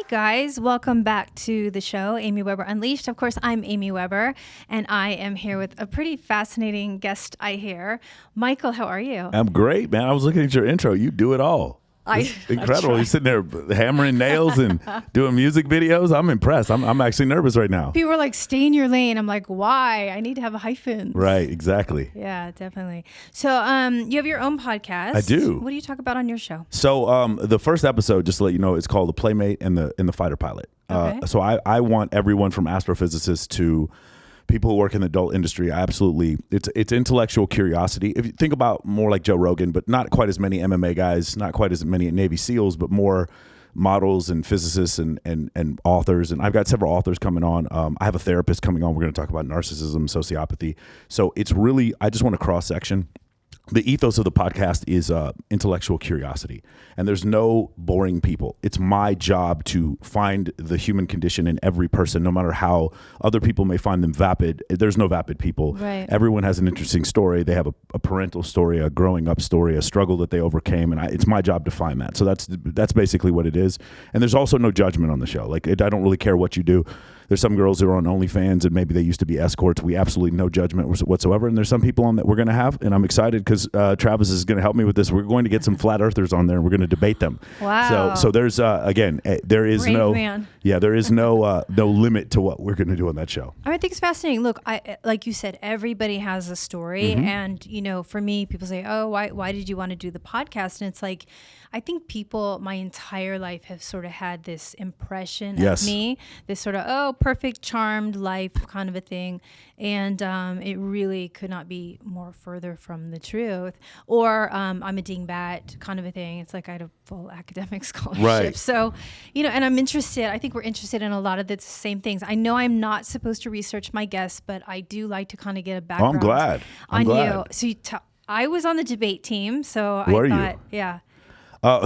guys, welcome back to the show, Amy Weber Unleashed. Of course, I'm Amy Weber, and I am here with a pretty fascinating guest I hear. Michael, how are you? I'm great, man. I was looking at your intro. You do it all. It's incredible. You're sitting there hammering nails and doing music videos. I'm impressed. I'm actually nervous right now. People are like, stay in your lane. I'm like, why? I need to have a hyphen. Right, exactly. Yeah, definitely. So you have your own podcast. I do. What do you talk about on your show? So the first episode, just to let you know, it's called The Playmate and the Fighter Pilot. Okay. So I want everyone from astrophysicists to people who work in the adult industry. It's intellectual curiosity. If you think about more like Joe Rogan, but not quite as many MMA guys, not quite as many Navy SEALs, but more models and physicists and authors. And I've got several authors coming on. I have a therapist coming on. We're going to talk about narcissism, sociopathy. So it's really, I just want to cross section. The ethos of the podcast is intellectual curiosity, and there's no boring people. It's my job to find the human condition in every person, no matter how other people may find them vapid. There's no vapid people. Right. Everyone has an interesting story. They have a parental story, a growing up story, a struggle that they overcame, and it's my job to find that. So that's basically what it is. And there's also no judgment on the show. Like I don't really care what you do. There's some girls who are on OnlyFans and maybe they used to be escorts. We absolutely no judgment whatsoever. And there's some people on that we're going to have, and I'm excited because Travis is going to help me with this. We're going to get some flat earthers on there and we're going to debate them. Wow. So there's again, there is Brave no man. Yeah, there is no limit to what we're going to do on that show. I think it's fascinating. Look, like you said, everybody has a story, and for me, people say, "Oh, why did you want to do the podcast?" And it's like, I think people my entire life have sort of had this impression of me, this sort of perfect, charmed life kind of a thing, and it really could not be more further from the truth. Or I'm a dingbat kind of a thing. It's like I had a full academic scholarship, right. So and I'm interested. I think we're interested in a lot of the same things. I know I'm not supposed to research my guests, but I do like to kind of get a background. I'm glad. You. So I was on the debate team, so Who are thought, you? yeah.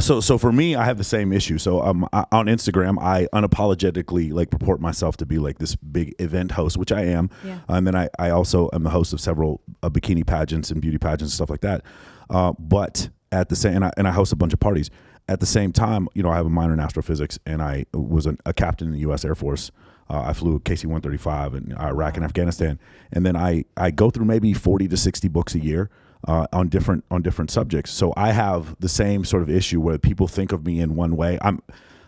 So for me, I have the same issue. So on Instagram, I unapologetically purport myself to be like this big event host, which I am. Yeah. And then I also am the host of several bikini pageants and beauty pageants and stuff like that. But at the same, and I host a bunch of parties. At the same time, I have a minor in astrophysics, and I was a captain in the U.S. Air Force. I flew KC-135 in Iraq and Afghanistan. And then I go through maybe 40 to 60 books a year. On different subjects. So I have the same sort of issue where people think of me in one way.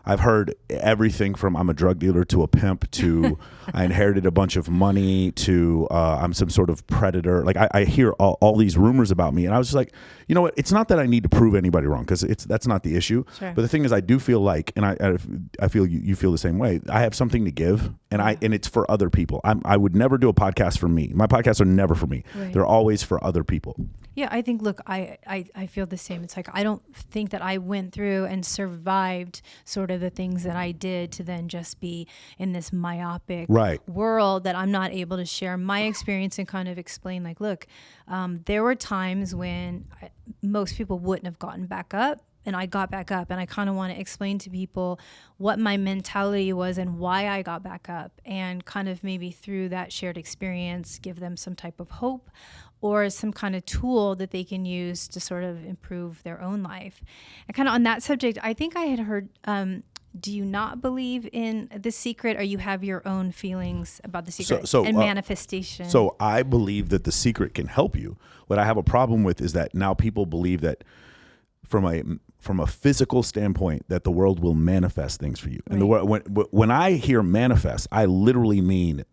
I've heard everything from I'm a drug dealer to a pimp to I inherited a bunch of money to I'm some sort of predator. Like I hear all these rumors about me, and I was just like, you know what? It's not that I need to prove anybody wrong, because that's not the issue. Sure. But the thing is, I do feel like, and I feel you feel the same way. I have something to give, and it's for other people. I would never do a podcast for me. My podcasts are never for me. Right. They're always for other people. Yeah, I think, look, I feel the same. It's like, I don't think that I went through and survived sort of the things that I did to then just be in this myopic world that I'm not able to share my experience and kind of explain, like, look, there were times when most people wouldn't have gotten back up. And I got back up, and I kind of want to explain to people what my mentality was and why I got back up, and kind of maybe through that shared experience, give them some type of hope or some kind of tool that they can use to sort of improve their own life. And kind of on that subject, I think I had heard, do you not believe in The Secret, or you have your own feelings about The Secret and manifestation? So I believe that The Secret can help you. What I have a problem with is that now people believe that from a physical standpoint, that the world will manifest things for you. Right. And when I hear manifest, I literally mean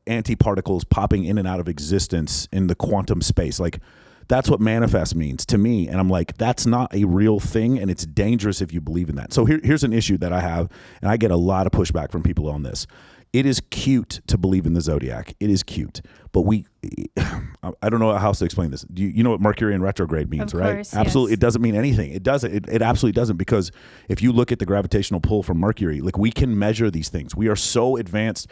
antiparticles popping in and out of existence in the quantum space. Like, that's what manifest means to me. And I'm like, that's not a real thing, and it's dangerous if you believe in that. So here's an issue that I have, and I get a lot of pushback from people on this. It is cute to believe in the zodiac. It is cute. But I don't know how else to explain this. You know what Mercury in retrograde means, of right? Course, absolutely. Yes. It doesn't mean anything. It doesn't. It absolutely doesn't, because if you look at the gravitational pull from Mercury, like, we can measure these things. We are so advanced.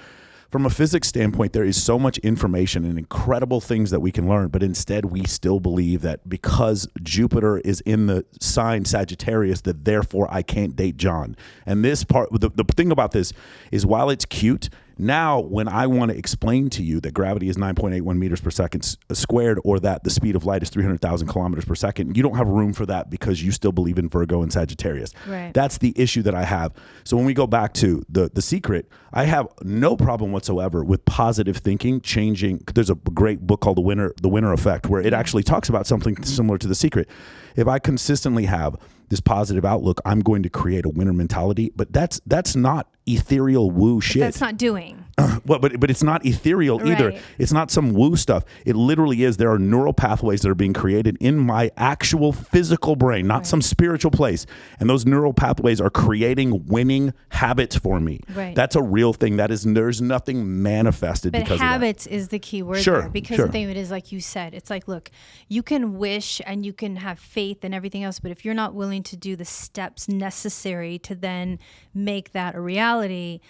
From a physics standpoint, there is so much information and incredible things that we can learn, but instead we still believe that because Jupiter is in the sign Sagittarius, that therefore I can't date John. And this part, the thing about this is, while it's cute, Now, when I want to explain to you that gravity is 9.81 meters per second squared, or that the speed of light is 300,000 kilometers per second, you don't have room for that because you still believe in Virgo and Sagittarius. Right. That's the issue that I have. So when we go back to the secret, I have no problem whatsoever with positive thinking changing. There's a great book called The Winner Effect, where it actually talks about something similar to the secret. If I consistently have this positive outlook, I'm going to create a winner mentality. But that's not ethereal woo shit. That's not doing. Well, but it's not ethereal either. Right. It's not some woo stuff. It literally is. There are neural pathways that are being created in my actual physical brain, not some spiritual place. And those neural pathways are creating winning habits for me. Right. That's a real thing. There's nothing manifested but because of that. habits is the key word Sure, there. Because sure. the thing of it is, like you said, it's like, look, you can wish and you can have faith and everything else, but if you're not willing to do the steps necessary to then make that a reality,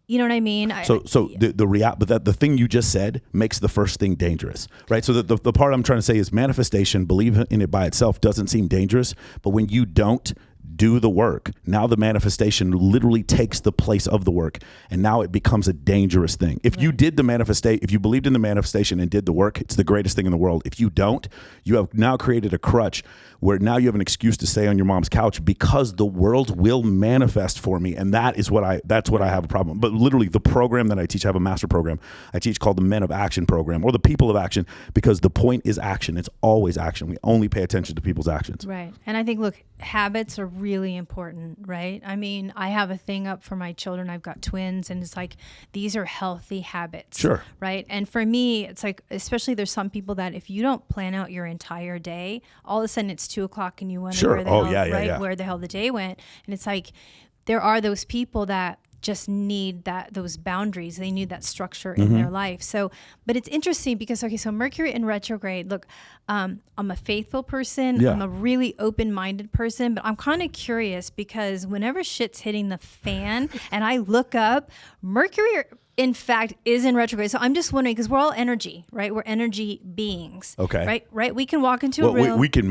you know what I mean? But the thing you just said makes the first thing dangerous, right? So the part I'm trying to say is manifestation, believe in it by itself doesn't seem dangerous, but when you don't do the work, now the manifestation literally takes the place of the work, and now it becomes a dangerous thing. If you did the manifestation, if you believed in the manifestation and did the work, it's the greatest thing in the world. If you don't, you have now created a crutch where now you have an excuse to stay on your mom's couch because the world will manifest for me, and that's what I have a problem. But literally, the program that I teach, I have a master program I teach called the Men of Action program, or the People of Action, because the point is action. It's always action. We only pay attention to people's actions. Right. And I think, look, habits are really important, right? I mean, I have a thing up for my children. I've got twins, and it's like, these are healthy habits. Sure. Right. And for me, it's like, especially there's some people that if you don't plan out your entire day, all of a sudden it's 2:00 and you wonder where the hell the day went. And it's like, there are those people that just need those boundaries. They need that structure in their life. So, but it's interesting because, so Mercury in retrograde, look, I'm a faithful person. Yeah. I'm a really open-minded person, but I'm kind of curious because whenever shit's hitting the fan and I look up, Mercury, in fact, is in retrograde. So I'm just wondering, because we're all energy, right? We're energy beings. Okay. Right. We can walk into a room. We can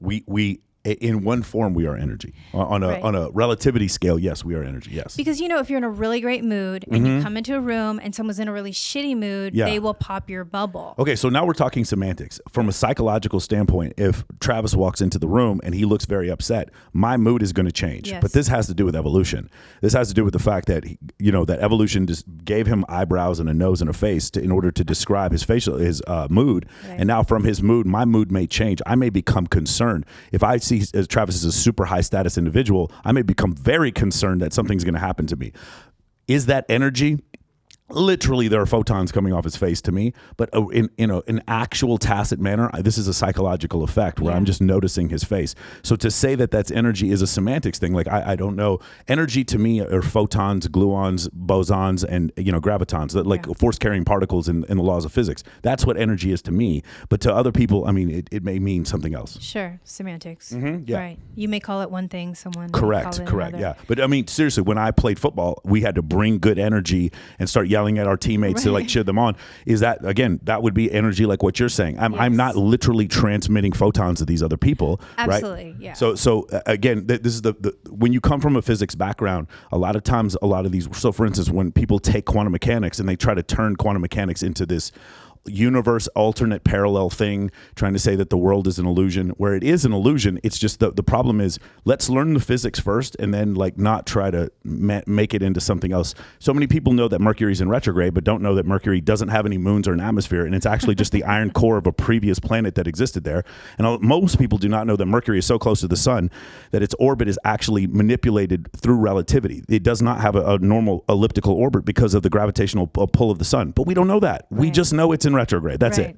we in one form, we are energy. On a relativity scale, yes, we are energy, yes. Because, if you're in a really great mood and you come into a room and someone's in a really shitty mood, they will pop your bubble. Okay, so now we're talking semantics. From a psychological standpoint, if Travis walks into the room and he looks very upset, my mood is going to change. Yes. But this has to do with evolution. This has to do with the fact that, that evolution just gave him eyebrows and a nose and a face in order to describe his mood. Right. And now from his mood, my mood may change. I may become concerned. If I see Travis is a super high status individual, I may become very concerned that something's going to happen to me. Is that energy? Literally, there are photons coming off his face to me, but in an actual tacit manner, this is a psychological effect where I'm just noticing his face. So to say that that's energy is a semantics thing. Like, I don't know. Energy to me are photons, gluons, bosons, and gravitons, that like force carrying particles in the laws of physics. That's what energy is to me. But to other people, I mean, it may mean something else. Sure, semantics. Mm-hmm, yeah. Right. You may call it one thing, someone correct, may call it correct, another. yeah. But I mean, seriously, when I played football, we had to bring good energy and start yelling at our teammates to like cheer them on. Is that, again, that would be energy like what you're saying. I'm not literally transmitting photons to these other people. Absolutely, right? yeah. So again, this is the when you come from a physics background, a lot of times, a lot of these, so for instance, when people take quantum mechanics and they try to turn quantum mechanics into this universe alternate parallel thing, trying to say that the world is an illusion, where it is an illusion. It's just the problem is, let's learn the physics first and then like not try to make it into something else. So many people know that Mercury's in retrograde, but don't know that Mercury doesn't have any moons or an atmosphere, and it's actually just the iron core of a previous planet that existed there. And most people do not know that Mercury is so close to the sun that its orbit is actually manipulated through relativity. It does not have a normal elliptical orbit because of the gravitational pull of the sun, but we don't know that. We just know it's in retrograde. That's it.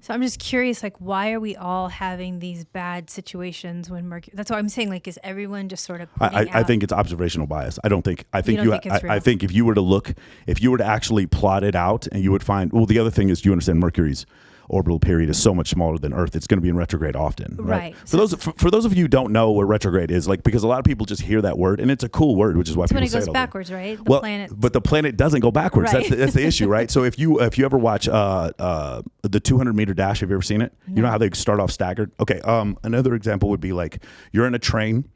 So I'm just curious, like, why are we all having these bad situations when Mercury? That's what I'm saying. Like, is everyone just sort of? I think it's observational bias. I think I think if you were to actually plot it out, and you would find. Well, the other thing is, you understand Mercury's orbital period is so much smaller than Earth. It's going to be in retrograde often, right? For those of you who don't know what retrograde is, like, because a lot of people just hear that word, and it's a cool word, which is why people say it. When it goes backwards, right? But the planet doesn't go backwards. Right. That's the issue, right? So if you ever watch the 200-meter dash, have you ever seen it? No. You know how they start off staggered? Okay. Another example would be like, you're in a train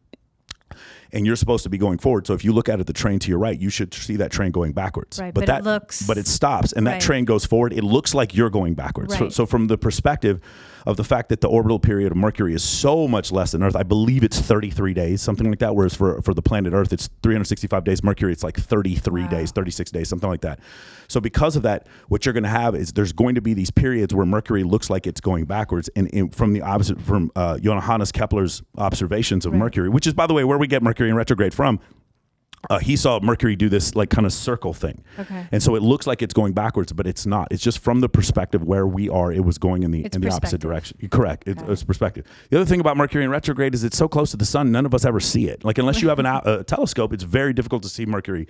and you're supposed to be going forward. So if you look at it, the train to your right, you should see that train going backwards. Right, but it stops, and that train goes forward. It looks like you're going backwards. Right. So from the perspective of the fact that the orbital period of Mercury is so much less than Earth, I believe it's 33 days, something like that. Whereas for the planet Earth, it's 365 days. Mercury, it's like 33 days, 36 days, something like that. So because of that, what you're going to have is there's going to be these periods where Mercury looks like it's going backwards. And from the opposite, from Johannes Kepler's observations of Mercury, which is, by the way, where we get Mercury in retrograde from. He saw Mercury do this like kind of circle thing. Okay. And so it looks like it's going backwards, but it's not. It's just from the perspective where we are, it was going in the opposite direction. Correct. It's perspective. The other thing about Mercury in retrograde is it's so close to the sun, none of us ever see it. Like unless you have a telescope, it's very difficult to see Mercury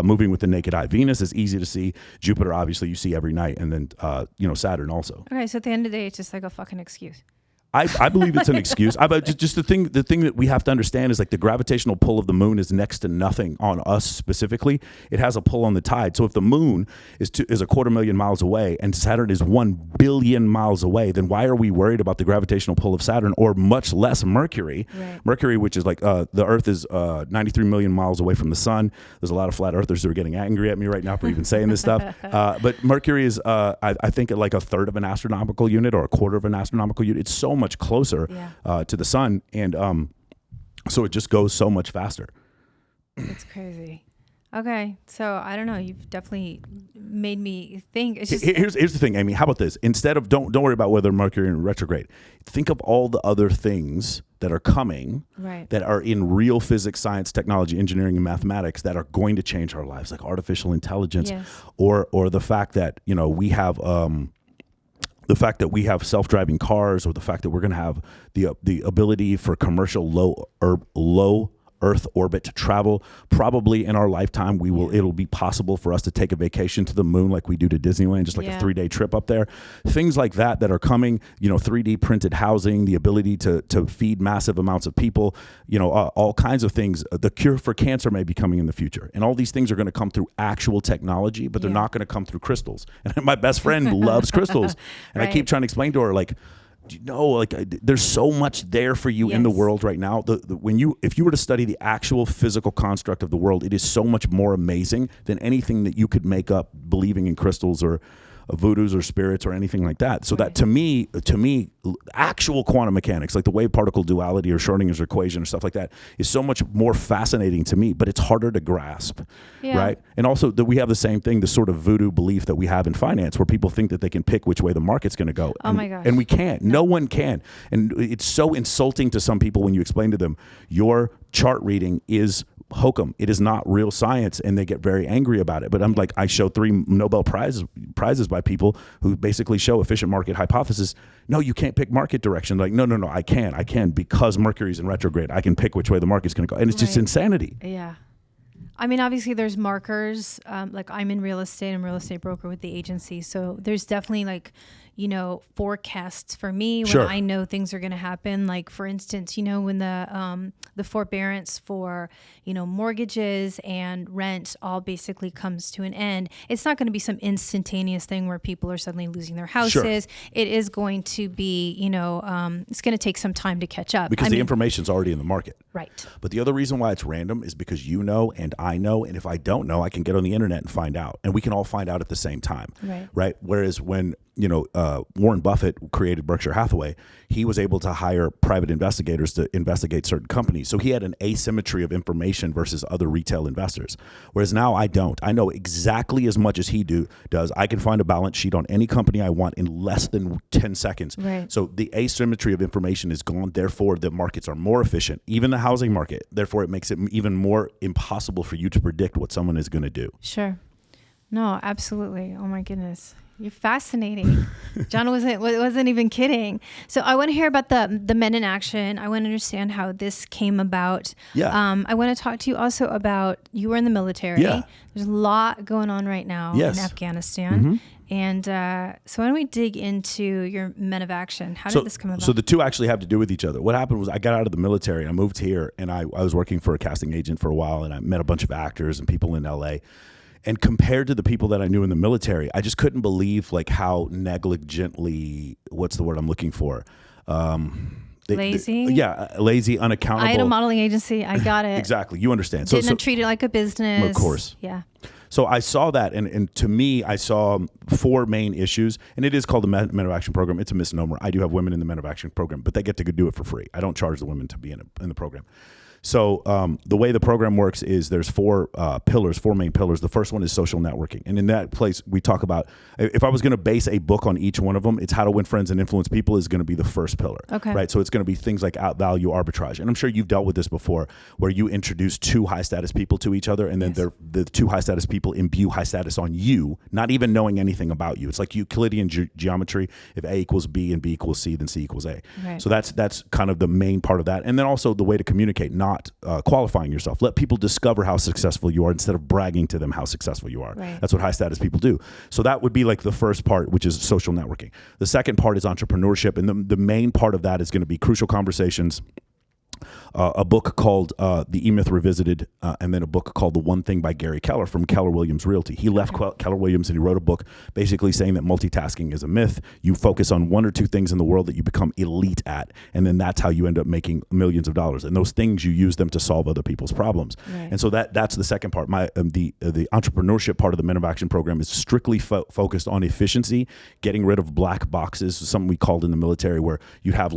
moving with the naked eye. Venus is easy to see. Jupiter, obviously, you see every night. And then, Saturn also. Okay, so at the end of the day, it's just like a fucking excuse. I believe it's an excuse. Just the thing that we have to understand is like the gravitational pull of the moon is next to nothing on us specifically. It has a pull on the tide. So if the moon is 250,000 miles away and Saturn is 1 billion miles away, then why are we worried about the gravitational pull of Saturn or much less Mercury? Right. Mercury, which is like the Earth is 93 million miles away from the sun. There's a lot of flat earthers who are getting angry at me right now for even saying this stuff. But Mercury is, I think, like a third of an astronomical unit or a quarter of an astronomical unit. It's so much closer to the sun, and so it just goes so much faster. It's crazy. Okay, so I don't know. You've definitely made me think. It's just here's the thing, Amy. How about this? Instead of don't worry about whether Mercury in retrograde. Think of all the other things that are coming, that are in real physics, science, technology, engineering, and mathematics that are going to change our lives, like artificial intelligence, or the fact that we have. The fact that we have self-driving cars, or the fact that we're going to have the ability for commercial low Earth orbit to travel, probably in our lifetime, it'll be possible for us to take a vacation to the moon like we do to Disneyland, just like a 3-day trip up there. Things like that are coming. 3D printed housing, the ability to feed massive amounts of people. All kinds of things. The cure for cancer may be coming in the future, and all these things are going to come through actual technology, but they're not going to come through crystals. And my best friend loves crystals, and I keep trying to explain to her like. There's so much there for you in the world right now. If you were to study the actual physical construct of the world, it is so much more amazing than anything that you could make up believing in crystals or voodoos or spirits or anything like that. So that to me, actual quantum mechanics, like the wave particle duality or Schrodinger's equation or stuff like that, is so much more fascinating to me, but it's harder to grasp, right? And also that we have the same thing, the sort of voodoo belief that we have in finance, where people think that they can pick which way the market's going to go. Oh my gosh. And we can't. No one can. And it's so insulting to some people when you explain to them, your chart reading is hokum. It is not real science, and they get very angry about it. But I'm like, I show 3 Nobel prizes by people who basically show efficient market hypothesis. No, you can't pick market direction. Like, no, I can because Mercury's in retrograde. I can pick which way the market's going to go, and it's just insanity. Yeah. I mean, obviously there's markers, like I'm in real estate, I'm a real estate broker with the agency. So there's definitely like, forecasts for me when I know things are going to happen. Like for instance, when the forbearance for, mortgages and rent all basically comes to an end, it's not going to be some instantaneous thing where people are suddenly losing their houses. It is going to be, it's going to take some time to catch up. Because the information's already in the market. Right. But the other reason why it's random is because and I know, and if I don't know, I can get on the internet and find out, and we can all find out at the same time. Right. Whereas when Warren Buffett created Berkshire Hathaway, he was able to hire private investigators to investigate certain companies. So he had an asymmetry of information versus other retail investors. Whereas now I don't. I know exactly as much as he does. I can find a balance sheet on any company I want in less than 10 seconds. Right. So the asymmetry of information is gone. Therefore, the markets are more efficient, even the housing market. Therefore, it makes it even more impossible for you to predict what someone is going to do. Sure. No, absolutely. Oh my goodness. You're fascinating. John wasn't even kidding. So I want to hear about the Men in Action. I want to understand how this came about. Yeah. I want to talk to you also about, you were in the military. Yeah. There's a lot going on right now in Afghanistan. Mm-hmm. And so why don't we dig into your Men of Action? How did this come about? So the two actually have to do with each other. What happened was I got out of the military. I moved here, and I was working for a casting agent for a while, and I met a bunch of actors and people in LA. And compared to the people that I knew in the military, I just couldn't believe like how negligently, what's the word I'm looking for? lazy. Lazy, unaccountable. I had a modeling agency. I got it. Exactly. You understand. Didn't treat it like a business. Of course. Yeah. So I saw that, and to me, I saw 4 main issues, and it is called the Men of Action program. It's a misnomer. I do have women in the Men of Action program, but they get to do it for free. I don't charge the women to be in the program. So the way the program works is there's 4 pillars, 4 main pillars. The first one is social networking. And in that place, we talk about, if I was going to base a book on each one of them, it's How to Win Friends and Influence People is going to be the first pillar. Okay. Right? So it's going to be things like outvalue arbitrage. And I'm sure you've dealt with this before, where you introduce 2 high status people to each other, and then the 2 high status people imbue high status on you, not even knowing anything about you. It's like Euclidean geometry. If A equals B and B equals C, then C equals A. Right. So that's kind of the main part of that. And then also the way to communicate, not qualifying yourself. Let people discover how successful you are instead of bragging to them how successful you are. Right. That's what high status people do. So that would be like the first part, which is social networking. The second part is entrepreneurship. And the main part of that is going to be crucial conversations, a book called The E-Myth Revisited, and then a book called The One Thing by Gary Keller from Keller Williams Realty. He left Keller Williams and he wrote a book basically saying that multitasking is a myth. You focus on 1 or 2 things in the world that you become elite at, and then that's how you end up making millions of dollars. And those things, you use them to solve other people's problems. Right. And so that's the second part. The entrepreneurship part of the Men of Action program is strictly focused on efficiency, getting rid of black boxes, something we called in the military, where you have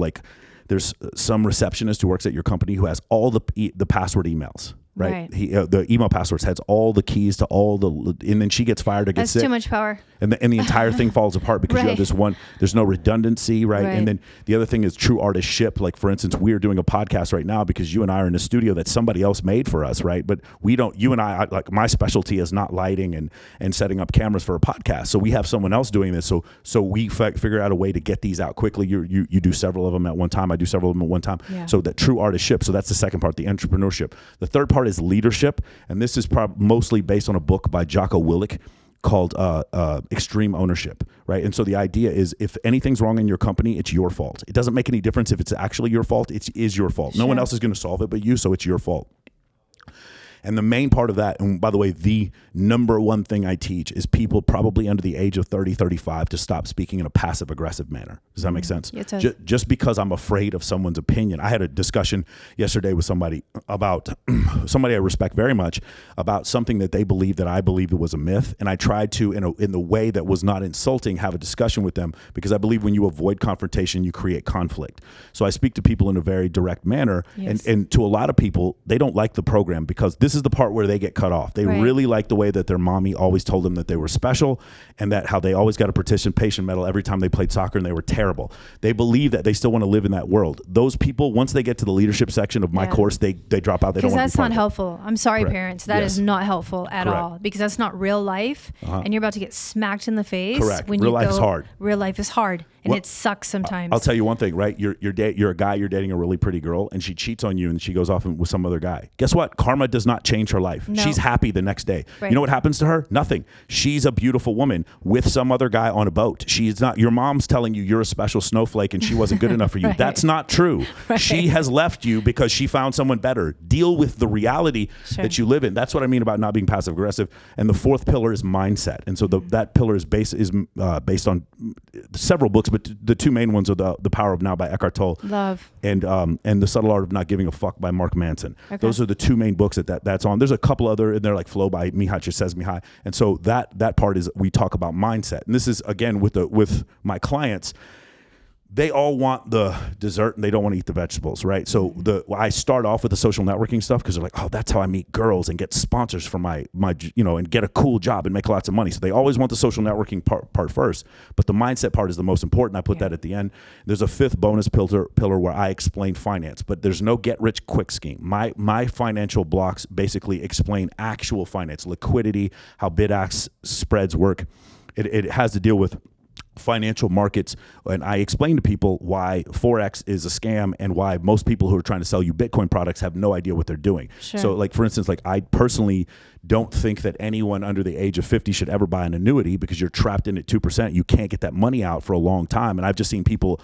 there's some receptionist who works at your company who has all the password emails. Right. The email passwords has all the keys to all and then she gets fired or gets sick. That's too much power. And the entire thing falls apart because you have this one, there's no redundancy, right? And then the other thing is true artistship. Like, for instance, we're doing a podcast right now because you and I are in a studio that somebody else made for us, right? But you and I, like, my specialty is not lighting and setting up cameras for a podcast. So we have someone else doing this. So we figure out a way to get these out quickly. You do several of them at one time. I do several of them at one time. Yeah. So that true artistship. So that's the second part, the entrepreneurship. The third part is leadership. And this is mostly based on a book by Jocko Willink called Extreme Ownership, right? And so the idea is, if anything's wrong in your company, it's your fault. It doesn't make any difference if it's actually your fault. It is your fault. Sure. No one else is going to solve it but you, so it's your fault. And the main part of that, and by the way, the number one thing I teach is people probably under the age of 30, 35 to stop speaking in a passive aggressive manner. Does that make sense? It does. Just because I'm afraid of someone's opinion. I had a discussion yesterday with somebody about somebody I respect very much, about something that they believed that I believed was a myth. And I tried to, in the way that was not insulting, have a discussion with them, because I believe when you avoid confrontation, you create conflict. So I speak to people in a very direct manner. Yes. And to a lot of people, they don't like the program because this is the part where they get cut off. They really like the way that their mommy always told them that they were special, and that how they always got a participation medal every time they played soccer and they were terrible. They believe that they still want to live in that world. Those people, once they get to the leadership section of my course, they drop out. They don't want to be part of it. Because that's not helpful. I'm sorry, parents. That is not helpful at all, because that's not real life, and you're about to get smacked in the face. Correct. When real life is hard. Real life is hard, and it sucks sometimes. I'll tell you one thing, right? You're a guy, you're dating a really pretty girl, and she cheats on you, and she goes off with some other guy. Guess what? Karma does not change her life. No. She's happy the next day. Right. You know what happens to her? Nothing. She's a beautiful woman with some other guy on a boat. She's not. Your mom's telling you you're a special snowflake and she wasn't good enough for you. That's not true. She has left you because she found someone better. Deal with the reality that you live in. That's what I mean about not being passive aggressive. And the fourth pillar is mindset. And so that pillar is based on several books, but the two main ones are The Power of Now by Eckhart Tolle. Love. And The Subtle Art of Not Giving a Fuck by Mark Manson. Okay. Those are the two main books that's on. There's a couple other in there, like Flow by Mihaly Csikszentmihalyi. And so that part is, we talk about mindset. And this is, again, with my clients, they all want the dessert and they don't want to eat the vegetables, right? So I start off with the social networking stuff because they're like, oh, that's how I meet girls and get sponsors for my and get a cool job and make lots of money. So they always want the social networking part first, but the mindset part is the most important. I put that at the end. There's a fifth bonus pillar where I explain finance, but there's no get rich quick scheme. My financial blocks basically explain actual finance, liquidity, how bid-ask spreads work. It has to deal with financial markets, and I explain to people why Forex is a scam and why most people who are trying to sell you Bitcoin products have no idea what they're doing. Sure. So, like, for instance, like, I personally don't think that anyone under the age of 50 should ever buy an annuity, because you're trapped in at 2%. You can't get that money out for a long time. And I've just seen people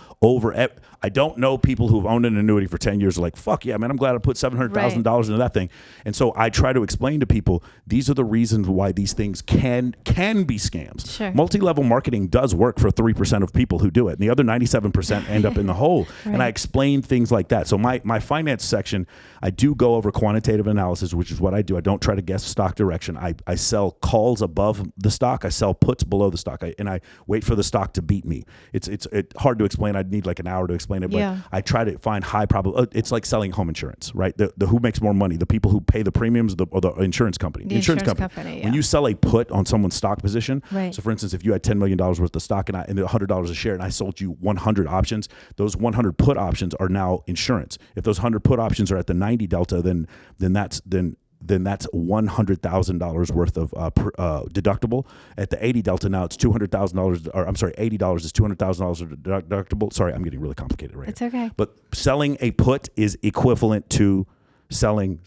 I don't know people who've owned an annuity for 10 years are like, fuck yeah, man, I'm glad I put $700,000 into that thing. And so I try to explain to people, these are the reasons why these things can be scams. Sure. Multi-level marketing does work for 3% of people who do it. And the other 97% end up in the hole. Right. And I explain things like that. So my finance section, I do go over quantitative analysis, which is what I do. I don't try to guess stock direction. I sell calls above the stock. I sell puts below the stock. And I wait for the stock to beat me. It's hard to explain. I'd need like an hour to explain it. But I try to find high probability. It's like selling home insurance, right? The who makes more money, the people who pay the premiums or the insurance company. The insurance company. When you sell a put on someone's stock position, so for instance, if you had $10 million worth of stock and $100 a share and I sold you 100 options, those 100 put options are now insurance. If those 100 put options are at the 90 delta, then that's $100,000 worth of deductible. At the 80 delta now it's $200,000, or I'm sorry, $80 is $200,000 of deductible. Sorry, I'm getting really complicated right It's here. okay. But selling a put is equivalent to selling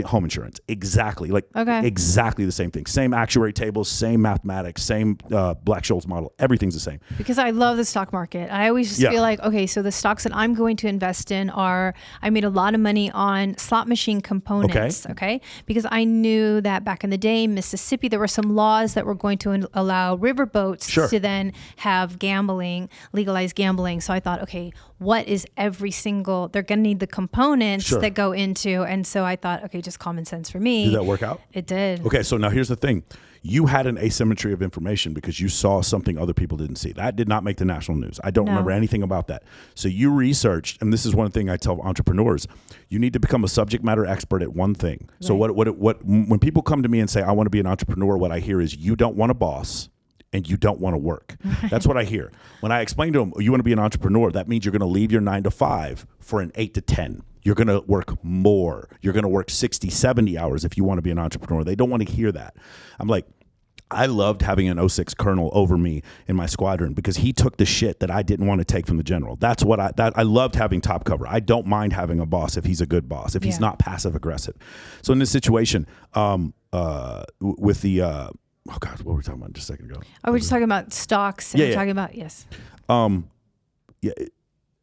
home insurance. Exactly. Exactly the same thing. Same actuary tables, same mathematics, same Black-Scholes model. Everything's the same. Because I love the stock market. I always just feel like, okay, so the stocks that I'm going to invest in I made a lot of money on slot machine components. Okay. Because I knew that back in the day, in Mississippi, there were some laws that were going to allow riverboats to then have legalized gambling. So I thought, okay, what is they're going to need the components that go into. And so I thought, okay, just common sense for me. Did that work out? It did. Okay, so now here's the thing. You had an asymmetry of information because you saw something other people didn't see. That did not make the national news. I don't remember anything about that. So you researched, and this is one thing I tell entrepreneurs, you need to become a subject matter expert at one thing. Right. So when people come to me and say, I want to be an entrepreneur, what I hear is you don't want a boss and you don't want to work. That's what I hear. When I explain to them, you want to be an entrepreneur, that means you're going to leave your 9 to 5 for an 8 to 10. You're going to work more. You're going to work 60, 70 hours if you want to be an entrepreneur. They don't want to hear that. I'm like, I loved having an 06 colonel over me in my squadron because he took the shit that I didn't want to take from the general. That's what I loved having top cover. I don't mind having a boss if he's a good boss, if he's not passive aggressive. So in this situation, with the, oh God, what were we talking about just a second ago? Oh, we're just talking about stocks. And we're talking about,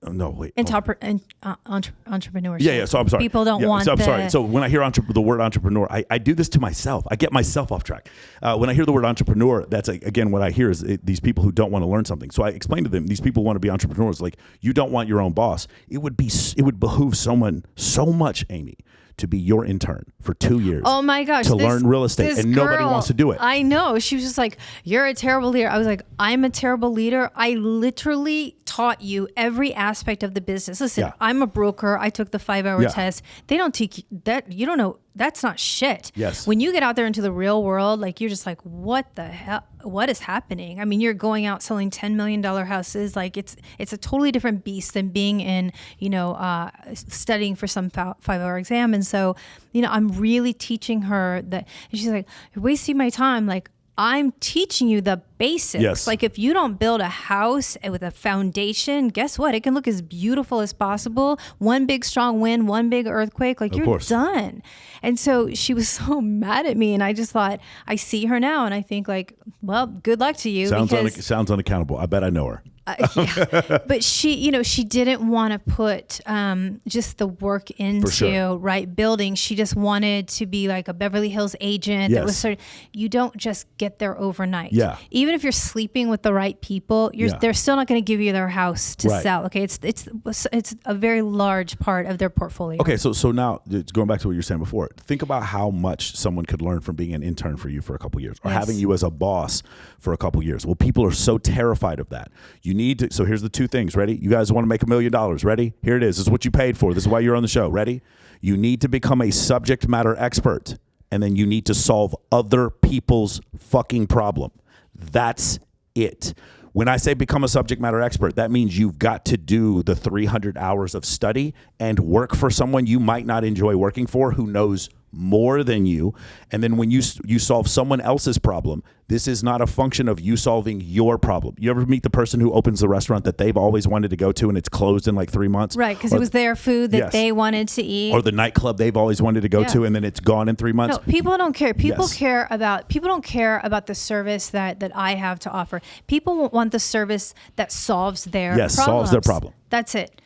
no, wait. Entrepreneurship. Yeah. So I'm sorry. People don't want. So I'm sorry. So when I hear the word entrepreneur, I do this to myself. I get myself off track. When I hear the word entrepreneur, that's again what I hear is these people who don't want to learn something. So I explain to them, these people want to be entrepreneurs. Like, you don't want your own boss. It would behoove someone so much, Amy, to be your intern for 2 years. Oh my gosh. To learn real estate, and nobody wants to do it. I know. She was just like, you're a terrible leader. I was like, I'm a terrible leader. I literally taught you every aspect of the business. Listen, I'm a broker. I took the 5-hour test. They don't teach that. You don't know. That's not shit. Yes. When you get out there into the real world, like, you're just like, what the hell? What is happening? I mean, you're going out selling $10 million houses. Like, it's a totally different beast than being in, studying for some 5-hour exam. And so, I'm really teaching her that. And she's like, you're wasting my time. Like, I'm teaching you the basics. Yes. Like, if you don't build a house with a foundation, guess what? It can look as beautiful as possible. One big strong wind, one big earthquake, like, you're done. And so she was so mad at me, and I just thought, I see her now, and I think, like, well, good luck to you. Sounds unaccountable. I bet I know her. But she didn't want to put just the work into building. She just wanted to be like a Beverly Hills agent. Yes. That was you don't just get there overnight. Yeah. Even if you're sleeping with the right people, they're still not going to give you their house to sell. Okay, it's a very large part of their portfolio. Okay, so now going back to what you were saying before, think about how much someone could learn from being an intern for you for a couple of years, or having you as a boss for a couple of years. Well, people are so terrified of that. You need to. So here's the two things. Ready? You guys want to make $1 million? Ready? Here it is. This is what you paid for. This is why you're on the show. Ready? You need to become a subject matter expert, and then you need to solve other people's fucking problem. That's it. When I say become a subject matter expert, that means you've got to do the 300 hours of study and work for someone you might not enjoy working for, who knows more than you. And then when you solve someone else's problem, this is not a function of you solving your problem. You ever meet the person who opens the restaurant that they've always wanted to go to and it's closed in like 3 months? Right, because it was their food that they wanted to eat. Or the nightclub they've always wanted to go to and then it's gone in 3 months. No, people don't care. People don't care about the service that I have to offer. People want the service that solves their problems. Solves their problem. That's it.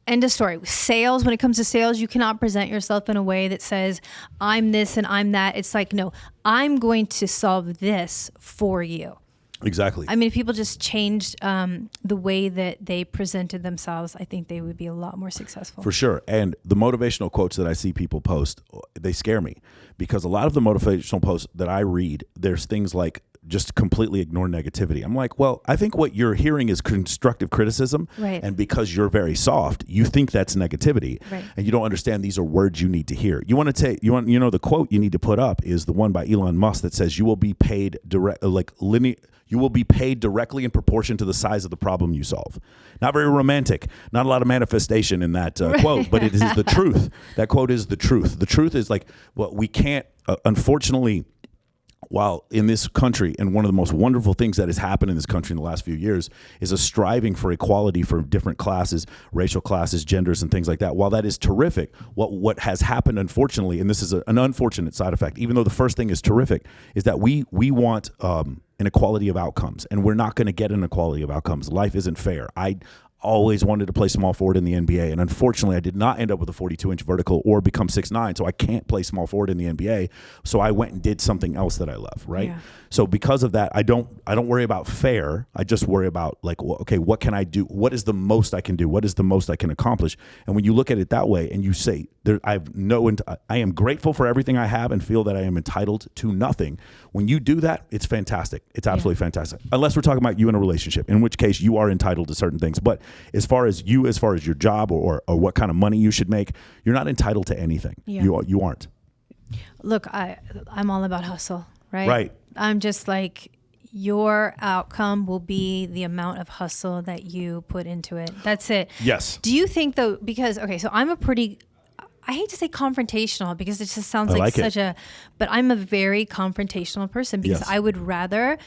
End of story. Sales, when it comes to sales, you cannot present yourself in a way that says, I'm this and I'm that. It's like, no, I'm going to solve this for you. Exactly. I mean, if people just changed the way that they presented themselves, I think they would be a lot more successful. For sure. And the motivational quotes that I see people post, they scare me, because a lot of the motivational posts that I read, there's things like just completely ignore negativity. I'm like, well, I think what you're hearing is constructive criticism. Right. And because you're very soft, you think that's negativity. Right. And you don't understand these are words you need to hear. You want to take, you know, the quote you need to put up is the one by Elon Musk that says you will be paid you will be paid directly in proportion to the size of the problem you solve. Not very romantic, not a lot of manifestation in that quote, but it is the truth. That quote is the truth. The truth is like, well, we can't, unfortunately, while in this country, and one of the most wonderful things that has happened in this country in the last few years is a striving for equality for different classes, racial classes, genders, and things like that. While that is terrific, what has happened, unfortunately, and this is an unfortunate side effect, even though the first thing is terrific, is that we want an equality of outcomes, and we're not going to get an equality of outcomes. Life isn't fair. I always wanted to play small forward in the NBA, and unfortunately I did not end up with a 42-inch vertical or become 6'9", so I can't play small forward in the NBA. So I went and did something else that I love, right? Yeah. So because of that, I don't worry about fair. I just worry about like, well, okay, what can I do? What is the most I can do? What is the most I can accomplish? And when you look at it that way and you say, I am grateful for everything I have and feel that I am entitled to nothing. When you do that, it's fantastic. It's absolutely fantastic. Unless we're talking about you in a relationship, in which case you are entitled to certain things. But as far as your job or what kind of money you should make, you're not entitled to anything. Yeah. You aren't. Look, I'm all about hustle, right? Right. I'm just like, your outcome will be the amount of hustle that you put into it. That's it. Yes. Do you think though, because, okay, so I hate to say confrontational because it just sounds like but I'm a very confrontational person because I would rather,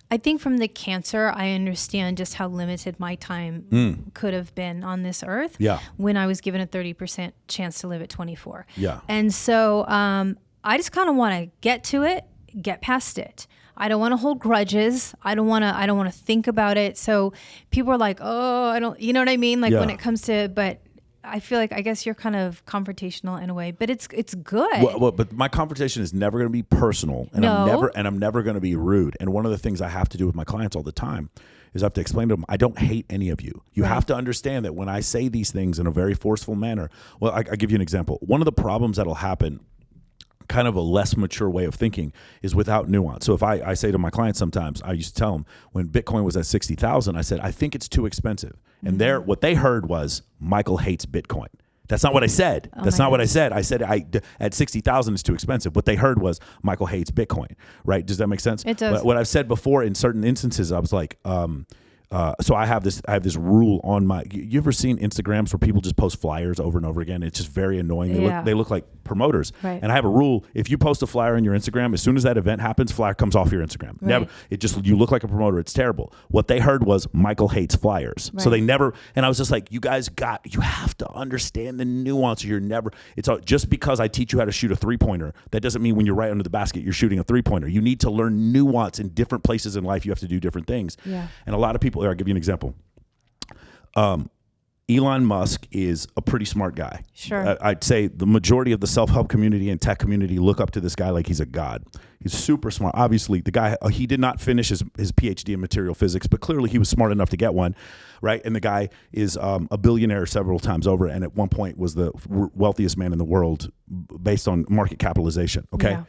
I think from the cancer, I understand just how limited my time could have been on this earth when I was given a 30% chance to live at 24. Yeah. And so I just kind of want to get to it, get past it. I don't want to hold grudges. I don't want to think about it. So people are like, oh, you know what I mean? Like when it comes to, but I feel like, I guess you're kind of confrontational in a way, but it's good. Well, but my confrontation is never going to be personal, and I'm never going to be rude. And one of the things I have to do with my clients all the time is I have to explain to them, I don't hate any of you. You have to understand that when I say these things in a very forceful manner, well, I give you an example. One of the problems that'll happen, kind of a less mature way of thinking, is without nuance. So if I say to my clients sometimes, I used to tell them when Bitcoin was at 60,000, I said, I think it's too expensive. And what they heard was, Michael hates Bitcoin. That's not what I said. That's not what I said. I said at 60,000 is too expensive. What they heard was, Michael hates Bitcoin, right? Does that make sense? It does. But what I've said before in certain instances, I was like, so I have this rule on my. You ever seen Instagrams where people just post flyers over and over again? It's just very annoying. They look like promoters. Right. And I have a rule: if you post a flyer on your Instagram, as soon as that event happens, flyer comes off your Instagram. Right. Never. You look like a promoter. It's terrible. What they heard was Michael hates flyers. Right. So they never. And I was just like, you have to understand the nuance. It's just because I teach you how to shoot a 3-pointer, that doesn't mean when you're right under the basket you're shooting a 3-pointer. You need to learn nuance in different places in life. You have to do different things. Yeah. And a lot of people. I'll give you an example. Elon Musk is a pretty smart guy. Sure. I'd say the majority of the self-help community and tech community look up to this guy like he's a god. He's super smart. Obviously, the guy, he did not finish his PhD in material physics, but clearly he was smart enough to get one, right? And the guy is a billionaire several times over, and at one point was the wealthiest man in the world based on market capitalization, okay? Yeah.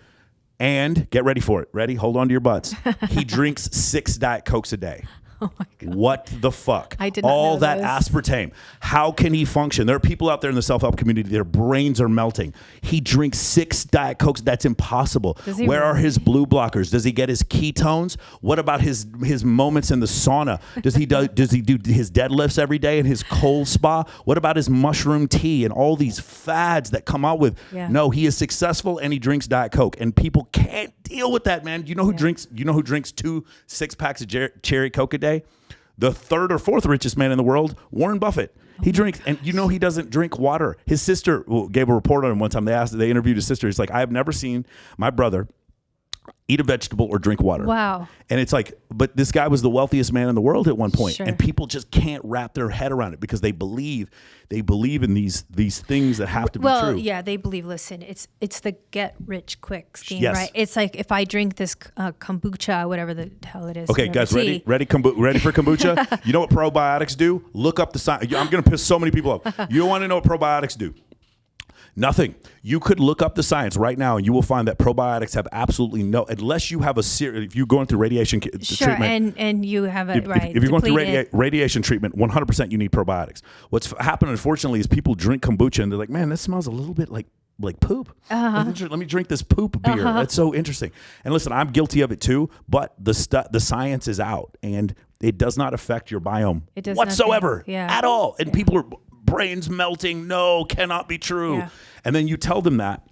And get ready for it. Ready? Hold on to your butts. He drinks 6 Diet Cokes a day. Oh my God. What the fuck? I did not all know that this. aspartame. How can he function? There are people out there in the self-help community, their brains are melting. He drinks 6 Diet Cokes. That's impossible. Where are his blue blockers? Does he get his ketones? What about his moments in the sauna? Does he do his deadlifts every day in his cold spa? What about his mushroom tea and all these fads that come out with? Yeah. No, he is successful and he drinks Diet Coke, and people can't deal with that, man. You know who drinks 2 6-packs of cherry Coke a day? The 3rd or 4th richest man in the world, Warren Buffett. He drinks, and he doesn't drink water. His sister gave a report on him one time. They interviewed his sister. He's like, I have never seen my brother eat a vegetable or drink water. Wow. And it's like, but this guy was the wealthiest man in the world at one point. Sure. And people just can't wrap their head around it because they believe in these things that have to be true. Well, yeah, they believe, listen, it's the get rich quick scheme, Yes. right? It's like if I drink this kombucha, whatever the hell it is. Okay, guys, ready for kombucha? You know what probiotics do? Look up the science. I'm going to piss so many people off. You don't want to know what probiotics do. Nothing. You could look up the science right now, and you will find that probiotics have absolutely no, unless you have if you're going through radiation treatment. and you have it right. If you're going through radiation treatment, 100% you need probiotics. What's happened, unfortunately, is people drink kombucha and they're like, man, this smells a little bit like poop. Let me drink this poop beer. That's so interesting. And listen, I'm guilty of it too, but the science is out, and it does not affect your biome whatsoever at all. And people are brains melting. No, cannot be true. Yeah. And then you tell them that,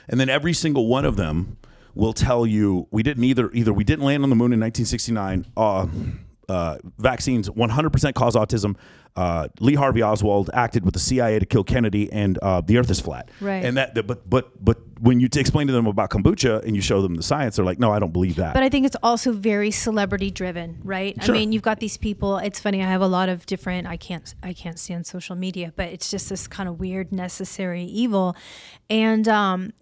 and then every single one of them will tell you we didn't either we didn't land on the moon in 1969. Vaccines 100% cause autism. Lee Harvey Oswald acted with the CIA to kill Kennedy, and the Earth is flat. Right. And but when you explain to them about kombucha and you show them the science, they're like, no, I don't believe that. But I think it's also very celebrity driven, right? Sure. I mean, you've got these people. It's funny. I have a lot of different. I can't see on social media, but it's just this kind of weird necessary evil, and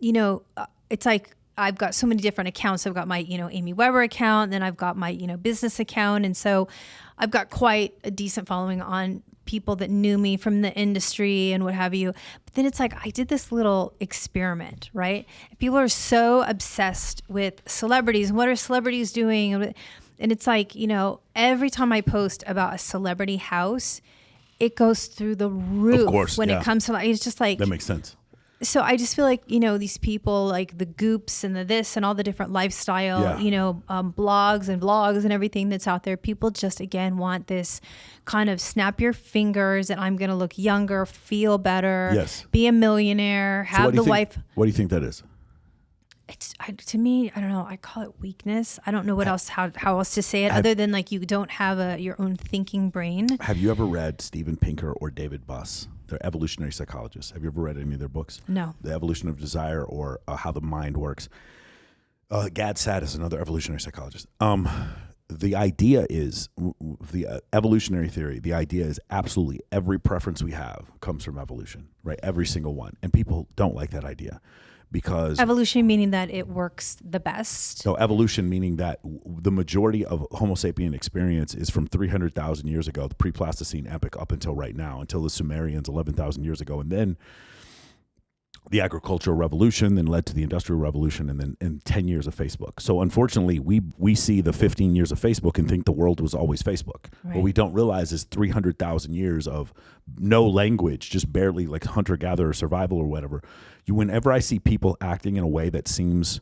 it's like. I've got so many different accounts. I've got my, Amy Weber account, then I've got my, business account. And so I've got quite a decent following on people that knew me from the industry and what have you. But then it's like, I did this little experiment, right? People are so obsessed with celebrities and what are celebrities doing? And it's like, every time I post about a celebrity house, it goes through the roof. Of course, when it comes to it's just like. That makes sense. So I just feel like, these people like the Goops and the this and all the different lifestyle, blogs and vlogs and everything that's out there. People just, again, want this kind of snap your fingers and I'm going to look younger, feel better, be a millionaire, have the wife. What do you think that is? To me, I don't know. I call it weakness. I don't know what else, how else to say it other than like you don't have your own thinking brain. Have you ever read Steven Pinker or David Buss? They're evolutionary psychologists. Have you ever read any of their books? No. The Evolution of Desire or How the Mind Works. Gad Saad is another evolutionary psychologist. The idea is, the evolutionary theory, the idea is absolutely every preference we have comes from evolution, right? Every single one. And people don't like that idea. Because evolution meaning that it works the best. So evolution meaning that the majority of Homo sapien experience is from 300,000 years ago, the pre-Pleistocene epoch, up until right now, until the Sumerians 11,000 years ago, and then the agricultural revolution, then led to the industrial revolution, and then in 10 years of Facebook. So unfortunately, we see the 15 years of Facebook and think the world was always Facebook. Right. What we don't realize is 300,000 years of no language, just barely like hunter-gatherer survival or whatever. Whenever I see people acting in a way that seems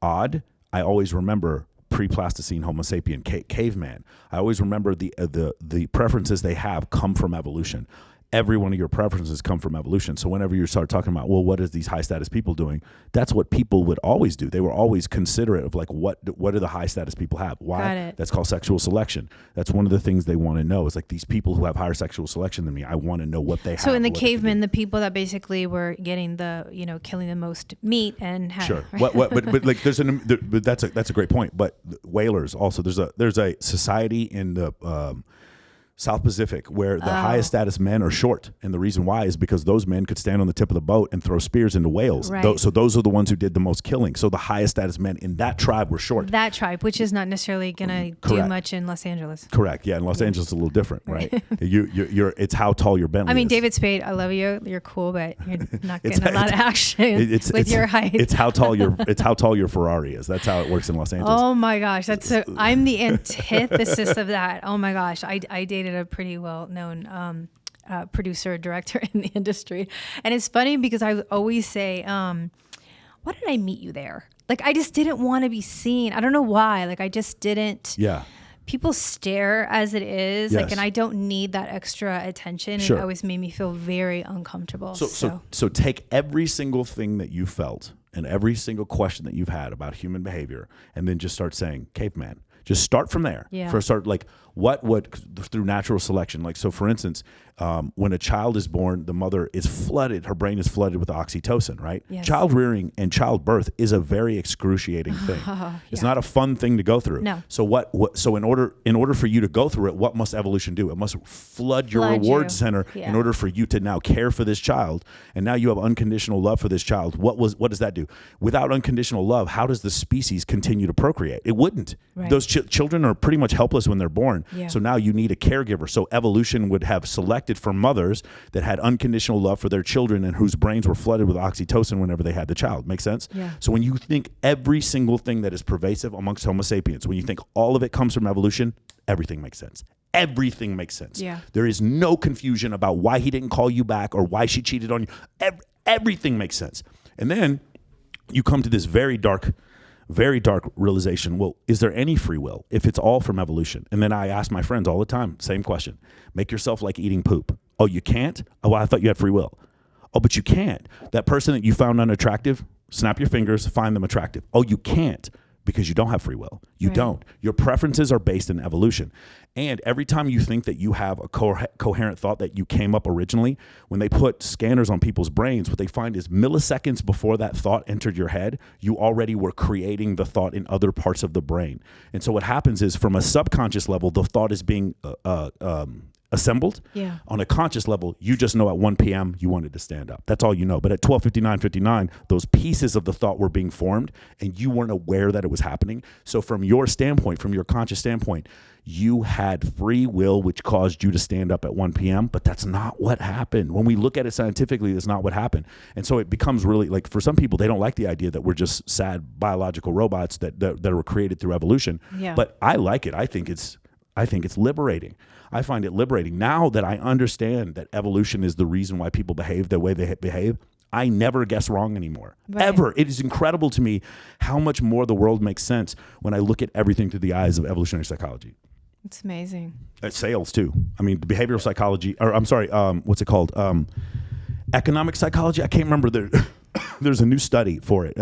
odd, I always remember pre-Pleistocene Homo sapien, caveman. I always remember the preferences they have come from evolution. Every one of your preferences come from evolution. So whenever you start talking about, well, what is these high status people doing? That's what people would always do. They were always considerate of like, what do the high status people have? Why? That's called sexual selection. That's one of the things they want to know. Is like these people who have higher sexual selection than me, I want to know what they have. So in the cavemen, the people that basically were getting killing the most meat and sure. but like but that's a great point. But whalers also, there's a society in the South Pacific where the highest status men are short, and the reason why is because those men could stand on the tip of the boat and throw spears into whales. Right. So those are the ones who did the most killing. So the highest status men in that tribe were short. That tribe, which is not necessarily going to do much in Los Angeles. Correct. Yeah, in Los Angeles, it's a little different, right? You're it's how tall your Bentley. I mean, is. David Spade, I love you. You're cool, but you're not getting a lot of action with your height. It's how tall your Ferrari is. That's how it works in Los Angeles. Oh my gosh, I'm the antithesis of that. Oh my gosh, I dated a pretty well-known producer director in the industry, and it's funny because I always say, why did I meet you there? Like, I just didn't want to be seen. I don't know why. Like, I just didn't. Yeah. People stare as it is, yes. like, and I don't need that extra attention. Sure. It always made me feel very uncomfortable. So take every single thing that you felt and every single question that you've had about human behavior, and then just start saying, caveman. Just start from there. Yeah. First, start like what would through natural selection. Like, so for instance, when a child is born, the mother is flooded. Her brain is flooded with oxytocin, right? Yes. Child rearing and childbirth is a very excruciating thing. It's not a fun thing to go through. No. So so in order for you to go through it, what must evolution do? It must flood your reward center in order for you to now care for this child. And now you have unconditional love for this child. What does that do? Without unconditional love, how does the species continue to procreate? It wouldn't. Right. Those children are pretty much helpless when they're born. Yeah. So now you need a caregiver. So evolution would have selected for mothers that had unconditional love for their children and whose brains were flooded with oxytocin whenever they had the child. Make sense? Yeah. So when you think every single thing that is pervasive amongst Homo sapiens, when you think all of it comes from evolution, everything makes sense. Everything makes sense. Yeah. There is no confusion about why he didn't call you back or why she cheated on you. Everything makes sense. And then you come to this very dark realization. Well, is there any free will if it's all from evolution? And then I ask my friends all the time, same question. Make yourself like eating poop. Oh, you can't? Oh, well, I thought you had free will. Oh, but you can't. That person that you found unattractive, snap your fingers, find them attractive. Oh, you can't because you don't have free will. You don't. Your preferences are based in evolution. And every time you think that you have a coherent thought that you came up originally, when they put scanners on people's brains, what they find is milliseconds before that thought entered your head, you already were creating the thought in other parts of the brain. And so what happens is from a subconscious level, the thought is being assembled. Yeah. On a conscious level, you just know at 1 p.m. you wanted to stand up. That's all you know. But at 12:59, those pieces of the thought were being formed and you weren't aware that it was happening. So from your standpoint, from your conscious standpoint, you had free will, which caused you to stand up at 1 p.m., but that's not what happened. When we look at it scientifically, that's not what happened. And so it becomes really, like, for some people, they don't like the idea that we're just sad biological robots that were created through evolution. Yeah. But I like it. I think it's liberating. I find it liberating. Now that I understand that evolution is the reason why people behave the way they behave, I never guess wrong anymore. Right. Ever. It is incredible to me how much more the world makes sense when I look at everything through the eyes of evolutionary psychology. It's amazing. Sales too. I mean, behavioral psychology, or I'm sorry, what's it called? Economic psychology. I can't remember. There's a new study for it.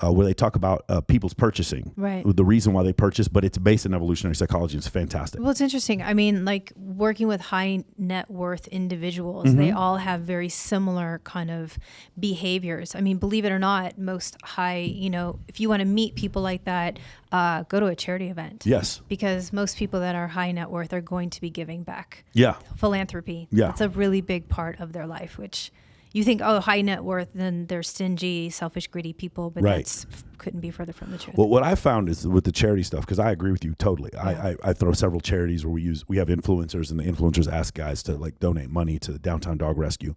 Where they talk about people's purchasing, right? The reason why they purchase, but it's based in evolutionary psychology. It's fantastic. Well, it's interesting. I mean, like working with high net worth individuals, they all have very similar kind of behaviors. I mean, believe it or not, most if you want to meet people like that, go to a charity event. Yes. Because most people that are high net worth are going to be giving back. Yeah. Philanthropy. Yeah. It's a really big part of their life, which... You think, oh, high net worth, then they're stingy, selfish, greedy people, but that's couldn't be further from the truth. Well, what I found is with the charity stuff, because I agree with you totally. Yeah. I throw several charities where we have influencers, and the influencers ask guys to like donate money to the Downtown Dog Rescue,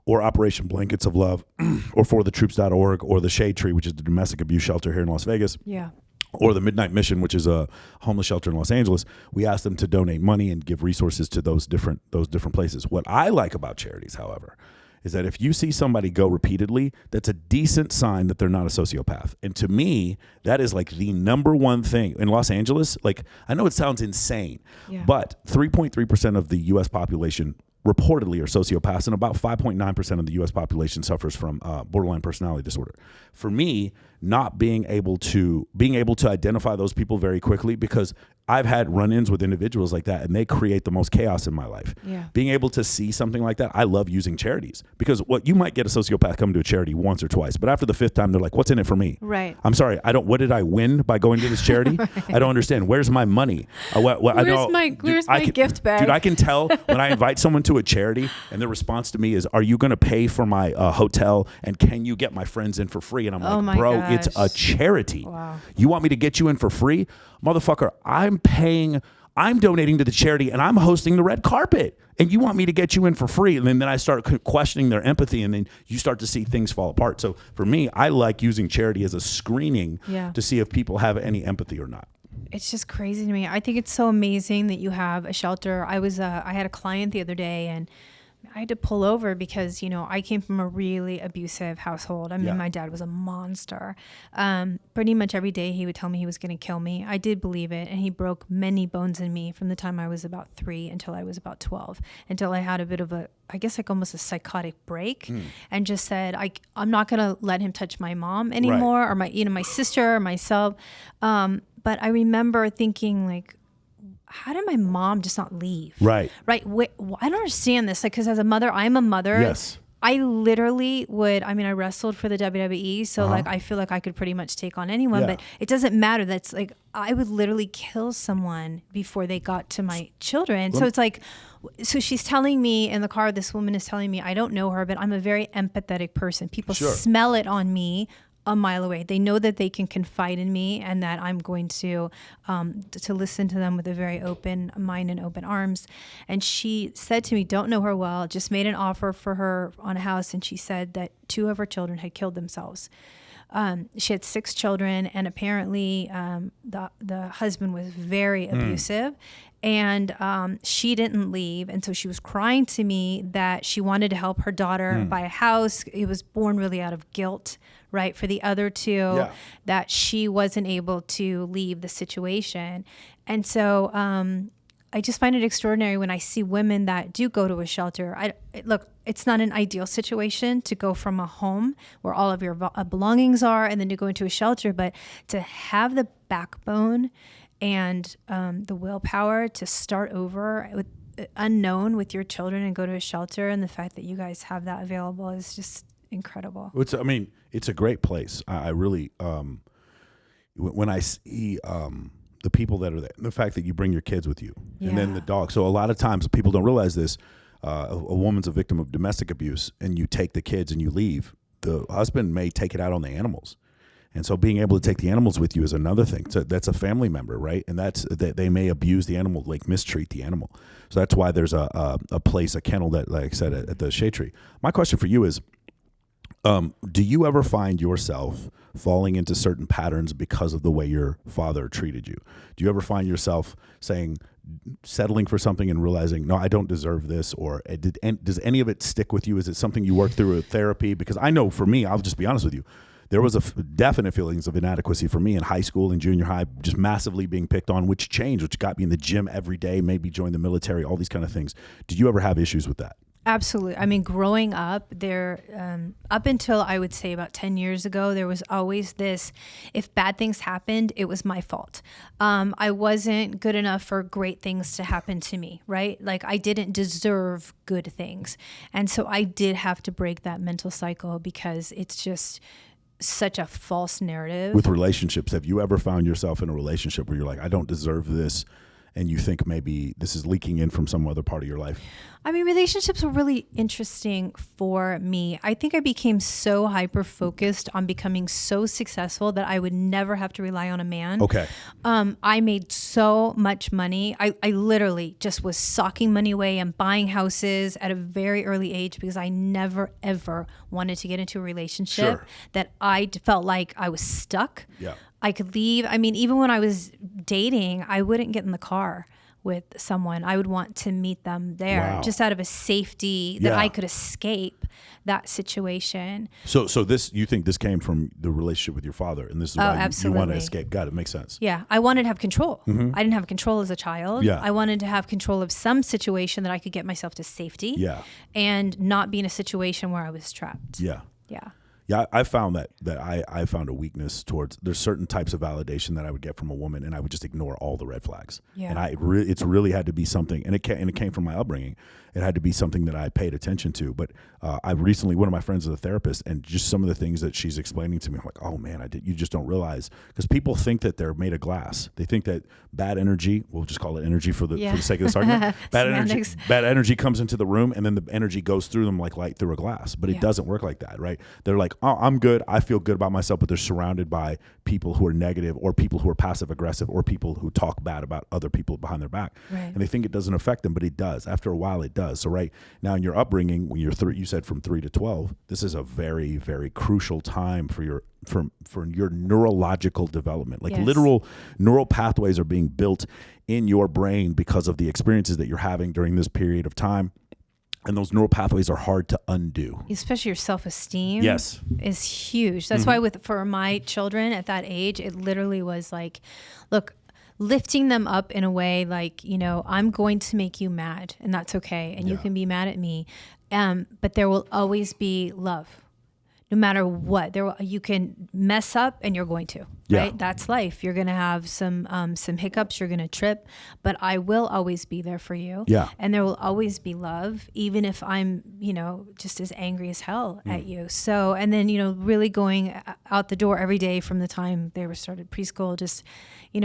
or Operation Blankets of Love, or forthetroops.org, or the Shade Tree, which is the domestic abuse shelter here in Las Vegas. Yeah. Or the Midnight Mission, which is a homeless shelter in Los Angeles. We ask them to donate money and give resources to those different places. What I like about charities, however, is that if you see somebody go repeatedly, that's a decent sign that they're not a sociopath. And to me, that is like the number one thing. In Los Angeles, like, I know it sounds insane, but 3.3% of the U.S. population reportedly are sociopaths, and about 5.9% of the U.S. population suffers from borderline personality disorder. For me, not being able to identify those people very quickly, because I've had run-ins with individuals like that, and they create the most chaos in my life. Yeah. Being able to see something like that, I love using charities, because you might get a sociopath come to a charity once or twice, but after the fifth time, they're like, "What's in it for me?" Right. I'm sorry, what did I win by going to this charity? Right. I don't understand. Where's my money? Where's my gift bag? Dude, I can tell when I invite someone to a charity, and their response to me is, "Are you going to pay for my hotel? And can you get my friends in for free?" And I'm like, "Bro, gosh. It's a charity. Wow. You want me to get you in for free? Motherfucker, I'm donating to the charity, and I'm hosting the red carpet, and you want me to get you in for free?" And then I start questioning their empathy, and then you start to see things fall apart. So for me, I like using charity as a screening to see if people have any empathy or not. It's just crazy to me. I think it's so amazing that you have a shelter. I had a client the other day, and I had to pull over because, I came from a really abusive household. I mean, my dad was a monster. Pretty much every day he would tell me he was going to kill me. I did believe it. And he broke many bones in me from the time I was about 3 until I was about 12, until I had a bit of almost a psychotic break, and just said, I'm not going to let him touch my mom anymore, or my sister or myself. But I remember thinking, like, how did my mom just not leave? Right. Right. I don't understand this. Like, because as a mother, I'm a mother. Yes. I literally would, I wrestled for the WWE. So like, I feel like I could pretty much take on anyone, but it doesn't matter. That's like, I would literally kill someone before they got to my children. So it's like, so she's telling me in the car, this woman is telling me, I don't know her, but I'm a very empathetic person. People smell it on me a mile away. They know that they can confide in me and that I'm going to listen to them with a very open mind and open arms. And she said to me, don't know her well, just made an offer for her on a house. And she said that 2 of her children had killed themselves. She had 6 children, and apparently the husband was very abusive, and she didn't leave. And so she was crying to me that she wanted to help her daughter buy a house. It was born really out of guilt, right? For the other 2, that she wasn't able to leave the situation. And so I just find it extraordinary when I see women that do go to a shelter. Look, it's not an ideal situation to go from a home where all of your belongings are and then to go into a shelter, but to have the backbone and the willpower to start over with unknown with your children and go to a shelter, and the fact that you guys have that available is just incredible. It's a great place. I really, when I see the people that are there, the fact that you bring your kids with you, and then the dog. So a lot of times people don't realize this. A woman's a victim of domestic abuse, and you take the kids and you leave. The husband may take it out on the animals. And so being able to take the animals with you is another thing. So that's a family member, right? And that's that they may abuse the animal, like mistreat the animal. So that's why there's a place, a kennel that, like I said, at the Shade Tree. My question for you is, do you ever find yourself falling into certain patterns because of the way your father treated you? Do you ever find yourself settling for something and realizing, no, I don't deserve this? Or does any of it stick with you? Is it something you work through with therapy? Because I know for me, I'll just be honest with you, there was definite feelings of inadequacy for me in high school and junior high, just massively being picked on, which got me in the gym every day, maybe join the military, all these kind of things. Did you ever have issues with that? Absolutely. Growing up up until I would say about 10 years ago, there was always this, if bad things happened, it was my fault. I wasn't good enough for great things to happen to me, right? Like I didn't deserve good things. And so I did have to break that mental cycle, because it's just such a false narrative. With relationships, have you ever found yourself in a relationship where you're like, I don't deserve this, and you think maybe this is leaking in from some other part of your life? Relationships were really interesting for me. I think I became so hyper-focused on becoming so successful that I would never have to rely on a man. Okay. I made so much money. I literally just was socking money away and buying houses at a very early age, because I never, ever wanted to get into a relationship that I felt like I was stuck. Yeah. I could leave. Even when I was dating, I wouldn't get in the car with someone. I would want to meet them there, just out of a safety that I could escape that situation. So this, you think this came from the relationship with your father, and this is why you want to escape. Got it. Makes sense. Yeah. I wanted to have control. Mm-hmm. I didn't have control as a child. Yeah. I wanted to have control of some situation that I could get myself to safety. Yeah. And not be in a situation where I was trapped. Yeah. Yeah. Yeah, I found that I found a weakness towards, there's certain types of validation that I would get from a woman, and I would just ignore all the red flags. Yeah. And it's really had to be something, and it came from my upbringing. It had to be something that I paid attention to. But I recently, one of my friends is a therapist, and just some of the things that she's explaining to me, I'm like, oh man, you just don't realize, because people think that they're made of glass. They think that bad energy, we'll just call it energy for the sake of this argument, bad energy comes into the room, and then the energy goes through them like light through a glass. But it doesn't work like that, right? They're like, oh, I'm good, I feel good about myself, but they're surrounded by people who are negative, or people who are passive aggressive, or people who talk bad about other people behind their back. Right. And they think it doesn't affect them, but it does. After a while, it does. So right now in your upbringing, when you're you said from 3 to 12, this is a very, very crucial time for your neurological development. Like literal neural pathways are being built in your brain because of the experiences that you're having during this period of time. And those neural pathways are hard to undo. Especially your self-esteem is huge. That's why for my children at that age, it literally was like, look, lifting them up in a way like, I'm going to make you mad, and that's okay. And you can be mad at me. But there will always be love. no matter what, you can mess up and you're going to, right? That's life. You're going to have some hiccups. You're going to trip, but I will always be there for you. Yeah. And there will always be love, even if I'm, just as angry as hell at you. So, and then, really going out the door every day from the time they were started preschool, just, you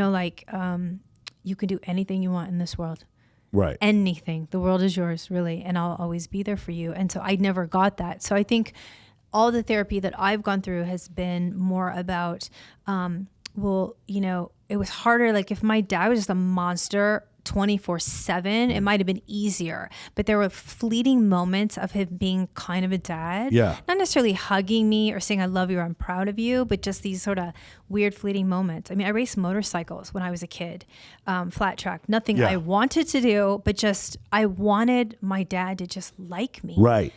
can do anything you want in this world. Right. Anything. The world is yours, really. And I'll always be there for you. And so I never got that. So I think all the therapy that I've gone through has been more about, it was harder. Like if my dad was just a monster 24/7, it might have been easier, but there were fleeting moments of him being kind of a dad. Yeah. Not necessarily hugging me or saying, I love you or I'm proud of you, but just these sort of weird fleeting moments. I mean, I raced motorcycles when I was a kid, flat track, nothing I wanted to do, but just, I wanted my dad to just like me. Right.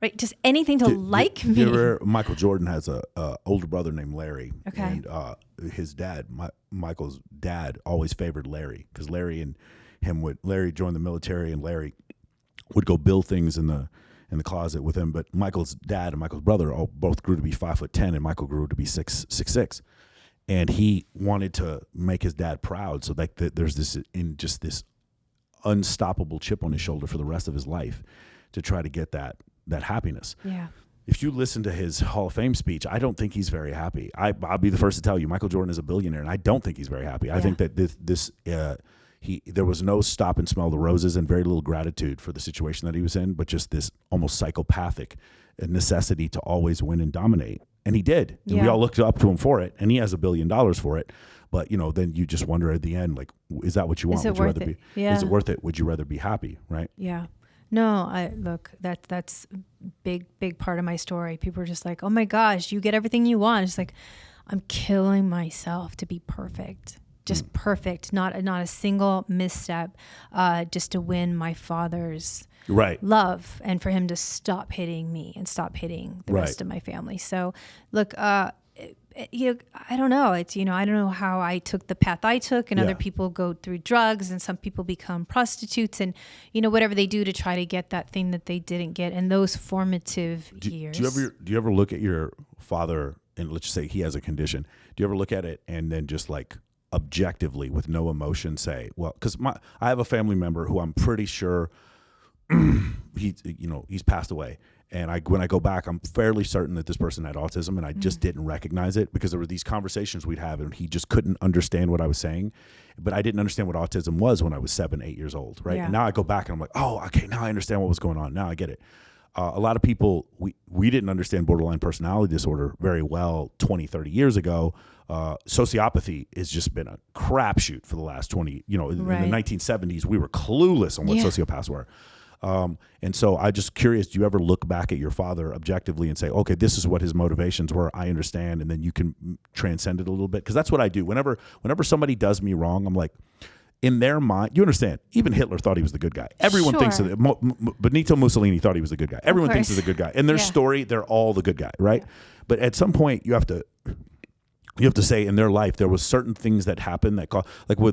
Right, just anything to like me. Michael Jordan has a older brother named Larry, okay. And his dad, Michael's dad, always favored Larry because Larry joined the military, and Larry would go build things in the closet with him. But Michael's dad and Michael's brother both grew to be 5'10", and Michael grew to be 6'6", and he wanted to make his dad proud. So like there's this unstoppable chip on his shoulder for the rest of his life to try to get that happiness. Yeah. If you listen to his Hall of Fame speech, I don't think he's very happy. I'll be the first to tell you, Michael Jordan is a billionaire, and I don't think he's very happy. I think that there was no stop and smell the roses and very little gratitude for the situation that he was in, but just this almost psychopathic necessity to always win and dominate. And he did. And we all looked up to him for it, and he has $1 billion for it. But, then you just wonder at the end, like, is that what you want? Is it worth it? Yeah. Is it worth it? Would you rather be happy, right? Yeah. No, that's big part of my story. People are just like, oh my gosh, you get everything you want. It's like, I'm killing myself to be perfect, just perfect. Not a single misstep, just to win my father's love and for him to stop hitting me and stop hitting the rest of my family. So look, I don't know. It's, I don't know how I took the path I took, and other people go through drugs, and some people become prostitutes, and, whatever they do to try to get that thing that they didn't get in those formative years. Do you ever look at your father, and let's just say he has a condition. Do you ever look at it and then just like objectively with no emotion say, well, because I have a family member who I'm pretty sure he's passed away. And when I go back, I'm fairly certain that this person had autism, and I just didn't recognize it because there were these conversations we'd have, and he just couldn't understand what I was saying. But I didn't understand what autism was when I was 7, 8 years old, right? Yeah. And now I go back and I'm like, oh, okay, now I understand what was going on. Now I get it. A lot of people, we didn't understand borderline personality disorder very well 20, 30 years ago. Sociopathy has just been a crapshoot for the last 20, in the 1970s, we were clueless on what sociopaths were. And so I'm just curious, do you ever look back at your father objectively and say, okay, this is what his motivations were, I understand, and then you can transcend it a little bit? Because that's what I do. Whenever somebody does me wrong, I'm like, in their mind, you understand, even Hitler thought he was the good guy. Everyone thinks that. Benito Mussolini thought he was the good guy. Everyone thinks he's the good guy. In their story, they're all the good guy, right? Yeah. But at some point, you have to say in their life, there was certain things that happened that caused, like we'll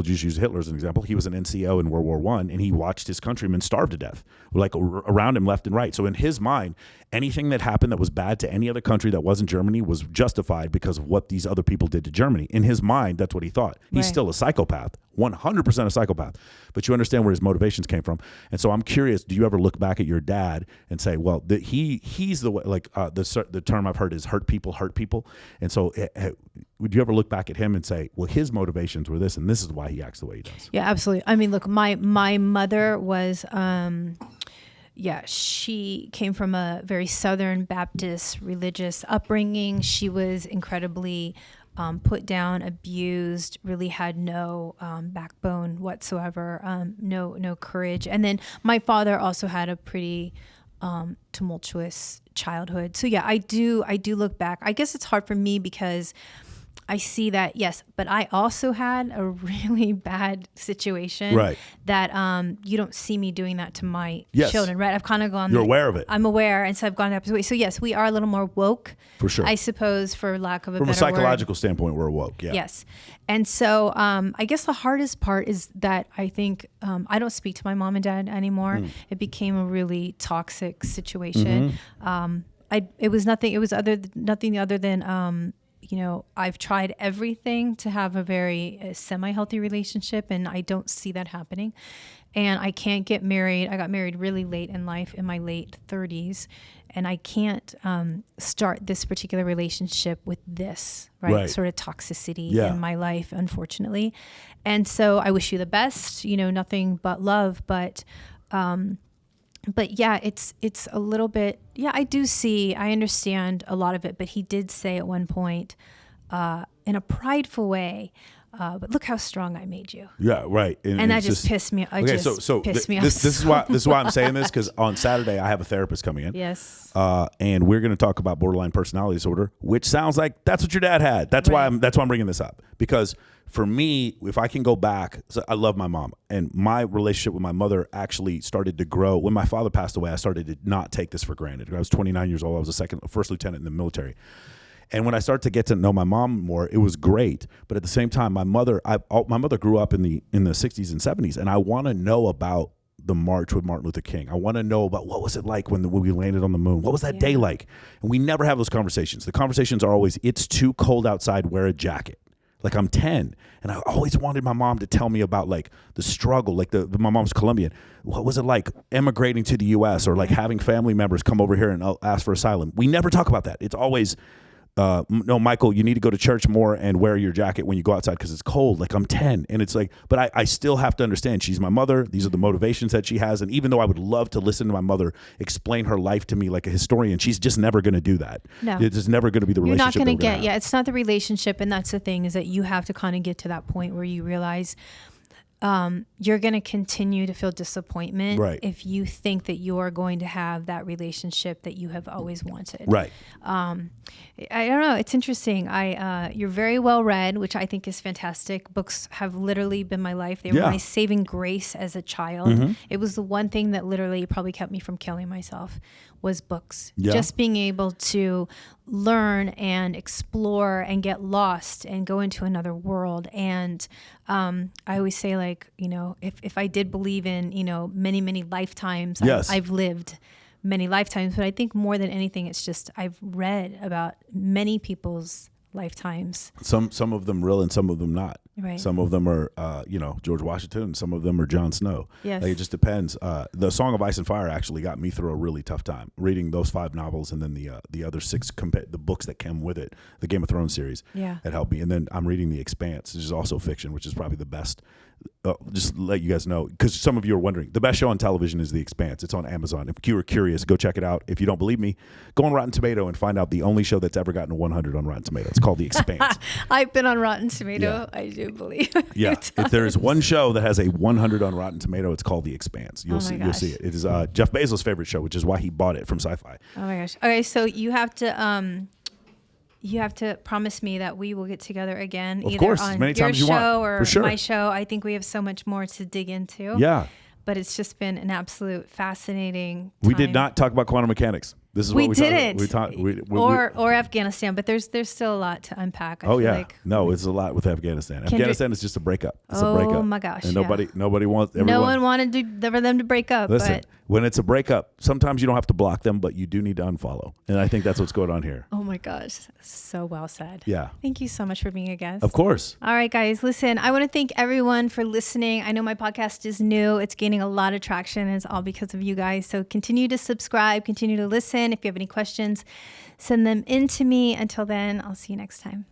just use Hitler as an example. He was an NCO in World War I, and he watched his countrymen starve to death, like around him left and right. So in his mind, anything that happened that was bad to any other country that wasn't Germany was justified because of what these other people did to Germany. In his mind, that's what he thought. He's still a psychopath, 100% a psychopath. But you understand where his motivations came from. And so I'm curious, do you ever look back at your dad and say, well, he's the way, like the term I've heard is hurt people. And so would you ever look back at him and say, well, his motivations were this, and this is why he acts the way he does? Yeah, absolutely. I mean, look, my mother was, she came from a very Southern Baptist religious upbringing. She was incredibly put down, abused, really had no backbone whatsoever, no courage. And then my father also had a pretty tumultuous childhood. So yeah, I do look back. I guess it's hard for me because I see that, yes, but I also had a really bad situation that you don't see me doing that to my children, right? I've kind of gone. You're aware of it. I'm aware, and so I've gone that way. So yes, we are a little more woke, for sure. I suppose, for lack of a better word. From a psychological standpoint, we're woke. Yeah. Yes, and so I guess the hardest part is that I think I don't speak to my mom and dad anymore. It became a really toxic situation. it was nothing. It was nothing other than, you know, I've tried everything to have a very semi-healthy relationship, and I don't see that happening. And I can't get married. I got married really late in life, in my late 30s, and I can't start this particular relationship with this sort of toxicity in my life, unfortunately. And so I wish you the best. You know, nothing but love, but yeah, it's a little bit. Yeah, I understand a lot of it. But he did say at one point, in a prideful way, but look how strong I made you. Yeah, right. And that just pissed me. Pissed me off. This is why I'm saying this, because on Saturday I have a therapist coming in. Yes. And we're going to talk about borderline personality disorder, which sounds like that's what your dad had. That's why I'm bringing this up, because for me, if I can go back, so I love my mom, and my relationship with my mother actually started to grow when my father passed away. I started to not take this for granted. I was 29 years old. I was first lieutenant in the military. And when I started to get to know my mom more, it was great. But at the same time, my mother grew up in the 60s and 70s, and I want to know about the march with Martin Luther King. I want to know about what was it like when we landed on the moon. What was that day like? And we never have those conversations. The conversations are always, it's too cold outside, wear a jacket. Like, I'm 10, and I always wanted my mom to tell me about like the struggle. Like my mom's Colombian. What was it like emigrating to the U.S. or like having family members come over here and ask for asylum? We never talk about that. It's always, no, Michael, you need to go to church more and wear your jacket when you go outside because it's cold. Like, I'm 10. And it's like, but I still have to understand she's my mother. These are the motivations that she has. And even though I would love to listen to my mother explain her life to me like a historian, she's just never going to do that. No. It's just never going to be the relationship. You're not going to get, it's not the relationship. And that's the thing, is that you have to kind of get to that point where you realize you're going to continue to feel disappointment if you think that you are going to have that relationship that you have always wanted. Right. I don't know. It's interesting. You're very well read, which I think is fantastic. Books have literally been my life. They were my saving grace as a child. Mm-hmm. It was the one thing that literally probably kept me from killing myself, was books. Yeah. Just being able to learn and explore and get lost and go into another world. And I always say, like, you know, if I did believe in, you know, many, many lifetimes, I've lived many lifetimes. But I think more than anything, it's just I've read about many people's lifetimes. Some of them real and some of them not. Right. Some of them are, George Washington. Some of them are Jon Snow. Yes. Like, it just depends. The Song of Ice and Fire actually got me through a really tough time reading those 5 novels, and then the other 6 the books that came with it, the Game of Thrones series. Yeah. That helped me. And then I'm reading The Expanse, which is also fiction, which is probably the best. Just let you guys know, because some of you are wondering, the best show on television is The Expanse. It's on Amazon. If you are curious, go check it out. If you don't believe me, go on Rotten Tomato and find out the only show that's ever gotten a 100 on Rotten Tomato. It's called The Expanse. I've been on Rotten Tomato. Yeah. I do believe. Yeah. If there is one show that has a 100 on Rotten Tomato, it's called The Expanse. You'll see it. It is Jeff Bezos' favorite show, which is why he bought it from Sci-Fi. Oh my gosh. Okay, so you have to promise me that we will get together again, of either course, on as many your times you show want. or For sure. my show. I think we have so much more to dig into. Yeah. But it's just been an absolute fascinating time. We did not talk about quantum mechanics. This is what we didn't. talked. Or Afghanistan, but there's still a lot to unpack. I feel like. No, it's a lot with Afghanistan. Afghanistan is just a breakup. It's a breakup. Oh my gosh. And nobody wants. No one wanted for them to break up. Listen, but when it's a breakup, sometimes you don't have to block them, but you do need to unfollow. And I think that's what's going on here. Oh my gosh, so well said. Yeah. Thank you so much for being a guest. Of course. All right, guys, listen, I want to thank everyone for listening. I know my podcast is new. It's gaining a lot of traction, and it's all because of you guys. So continue to subscribe, continue to listen. If you have any questions, send them in to me. Until then, I'll see you next time.